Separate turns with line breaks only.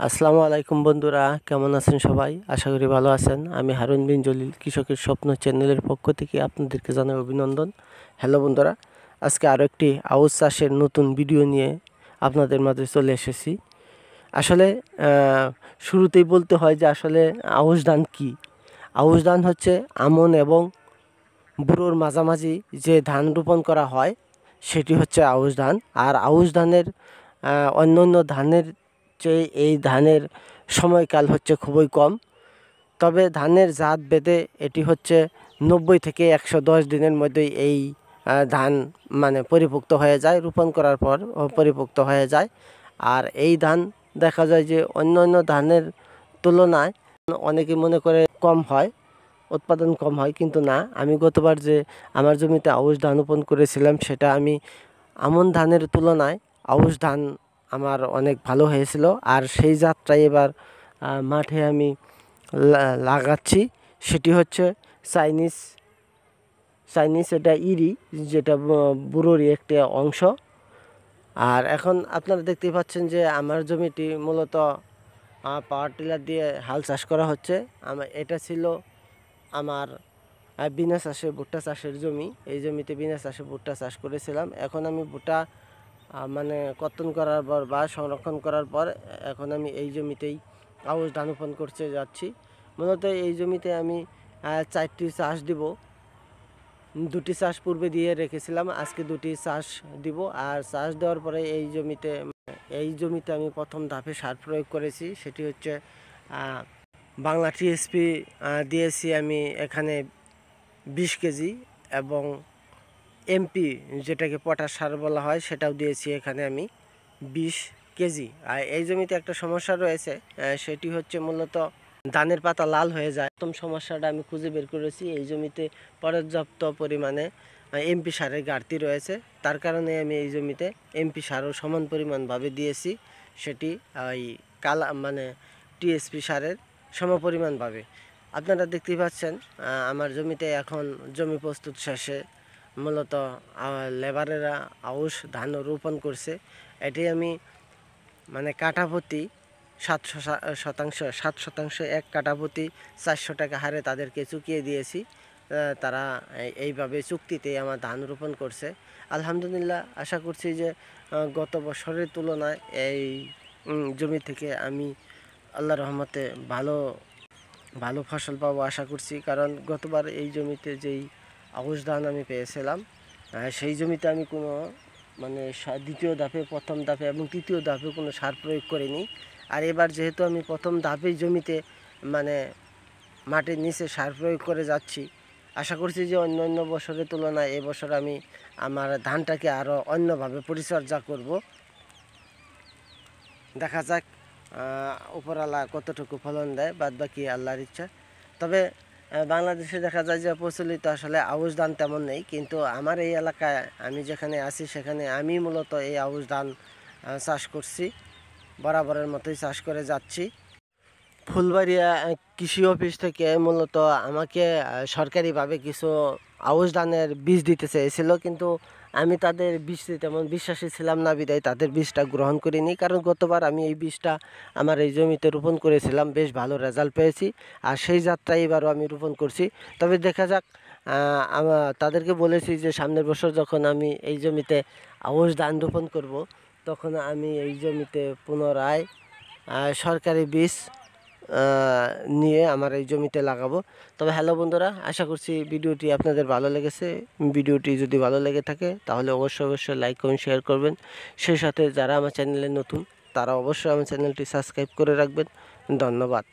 আসসালামু আলাইকুম বন্ধুরা, কেমন আছেন সবাই? আশা করি ভালো আছেন। আমি হারুন বিন জলিল কৃষকের স্বপ্ন চ্যানেলের পক্ষ থেকে আপনাদেরকে জানাই অভিনন্দন। হ্যালো বন্ধুরা, আজকে আরও একটি আউশ চাষের নতুন ভিডিও নিয়ে আপনাদের মাঝে চলে এসেছি। আসলে শুরুতেই বলতে হয় যে আসলে আউশ ধান কী? আউশ ধান হচ্ছে আমন এবং বুড়োর মাঝামাঝি যে ধান রোপণ করা হয় সেটি হচ্ছে আউশ ধান। আর আউশ ধানের অন্যান্য ধানের চেয়ে এই ধানের সময়কাল হচ্ছে খুবই কম। তবে ধানের জাত ভেদে এটি হচ্ছে 90 থেকে 110 দিনের মধ্যেই এই ধান মানে পরিপুক্ত হয়ে যায়, রোপণ করার পর পরিপুক্ত হয়ে যায়। আর এই ধান দেখা যায় যে অন্যান্য ধানের তুলনায় অনেকে মনে করে কম হয়, উৎপাদন কম হয়, কিন্তু না। আমি গতবার যে আমার জমিতে আউশ ধান রোপণ করেছিলাম সেটা আমি আমন ধানের তুলনায় আউশ ধান আমার অনেক ভালো হয়েছিল। আর সেই জাতটাই এবার মাঠে আমি লাগাচ্ছি। সেটি হচ্ছে চাইনিজ চাইনিজ এটা ইরি, যেটা বুড়োরই একটা অংশ। আর এখন আপনারা দেখতেই পাচ্ছেন যে আমার জমিটি মূলত পাওয়ার টিলার দিয়ে হাল চাষ করা হচ্ছে। এটা ছিল আমার বিনা চাষে ভুট্টা চাষের জমি। এই জমিতে বিনা চাষে ভুট্টা চাষ করেছিলাম। এখন আমি ভুট্টা মানে কর্তন করার পর বা সংরক্ষণ করার পর এখন আমি এই জমিতেই আউশ ধান রোপণ করতে যাচ্ছি। মূলত এই জমিতে আমি 4টি চাষ দিব। 2টি চাষ পূর্বে দিয়ে রেখেছিলাম, আজকে 2টি চাষ দিব। আর চাষ দেওয়ার পরে এই জমিতে আমি প্রথম ধাপে সার প্রয়োগ করেছি, সেটি হচ্ছে বাংলা টিএসপি দিয়েছি আমি এখানে 20 কেজি, এবং এমপি যেটাকে পটাশ সার বলা হয় সেটাও দিয়েছি এখানে আমি 20 কেজি। আর এই জমিতে একটা সমস্যা রয়েছে, সেটি হচ্ছে মূলত ধানের পাতা লাল হয়ে যায়। প্রথম সমস্যাটা আমি খুঁজে বের করেছি, এই জমিতে পর্যাপ্ত পরিমাণে এমপি সারের ঘাটতি রয়েছে। তার কারণে আমি এই জমিতে এমপি সারও সমান পরিমাণভাবে দিয়েছি, সেটি ওই মানে টিএসপি সারের সমপরিমাণভাবে। আপনারা দেখতেই পাচ্ছেন আমার জমিতে এখন জমি প্রস্তুত শেষে মূলত লেবারেরা আউশ ধান রোপণ করছে। এটি আমি মানে কাঠা প্রতি 7% এক কাঠা প্রতি 400 টাকা হারে তাদেরকে চুকিয়ে দিয়েছি। তারা এইভাবে চুক্তিতে আমার ধান রোপণ করছে। আলহামদুলিল্লাহ, আশা করছি যে গত বছরের তুলনায় এই জমি থেকে আমি আল্লাহর রহমতে ভালো ফসল পাবো আশা করছি। কারণ গতবার এই জমিতে যেই আউশ ধান আমি পেয়েছিলাম সেই জমিতে আমি কোনো মানে দ্বিতীয় ধাপে, প্রথম ধাপে এবং তৃতীয় ধাপে কোনো সার প্রয়োগ করিনি। আর এবার যেহেতু আমি প্রথম ধাপেই জমিতে মানে মাটির নিচে সার প্রয়োগ করে যাচ্ছি, আশা করছি যে অন্য বছরের তুলনায় এবছর আমি আমার ধানটাকে আরও অন্যভাবে পরিচর্যা করব। দেখা যাক উপরওয়ালা কতটুকু ফলন দেয়, বাদ বাকি আল্লাহর ইচ্ছা। তবে বাংলাদেশে দেখা যায় যে প্রচলিত আসলে আউশ ধান তেমন নেই, কিন্তু আমার এই এলাকায় আমি যেখানে আছি সেখানে আমি মূলত এই আউশ ধান চাষ করছি, বরাবরের মতোই চাষ করে যাচ্ছি। ফুলবাড়িয়া কৃষি অফিস থেকে মূলত আমাকে সরকারিভাবে কিছু আউশ ধানের বীজ দিতে চেয়েছিল, কিন্তু আমি তাদের বীজটি তেমন বিশ্বাসী ছিলাম না, বিদায় তাদের বীজটা গ্রহণ করিনি। কারণ গতবার আমি এই বীজটা আমার এই জমিতে রোপণ করেছিলাম, বেশ ভালো রেজাল্ট পেয়েছি। আর সেই জাতটাই এবারও আমি রোপণ করছি। তবে দেখা যাক, তাদেরকে বলেছি যে সামনের বছর যখন আমি এই জমিতে আউশ ধান রোপণ করব, তখন আমি এই জমিতে পুনরায় সরকারি বীজ নিয়ে আমার এই জমিতে লাগাবো। তবে হ্যালো বন্ধুরা, আশা করছি ভিডিওটি আপনাদের ভালো লেগেছে। ভিডিওটি যদি ভালো লেগে থাকে তাহলে অবশ্যই লাইক কমেন্ট শেয়ার করবেন। সেই সাথে যারা আমার চ্যানেলে নতুন তারা অবশ্যই আমার চ্যানেলটি সাবস্ক্রাইব করে রাখবেন। ধন্যবাদ।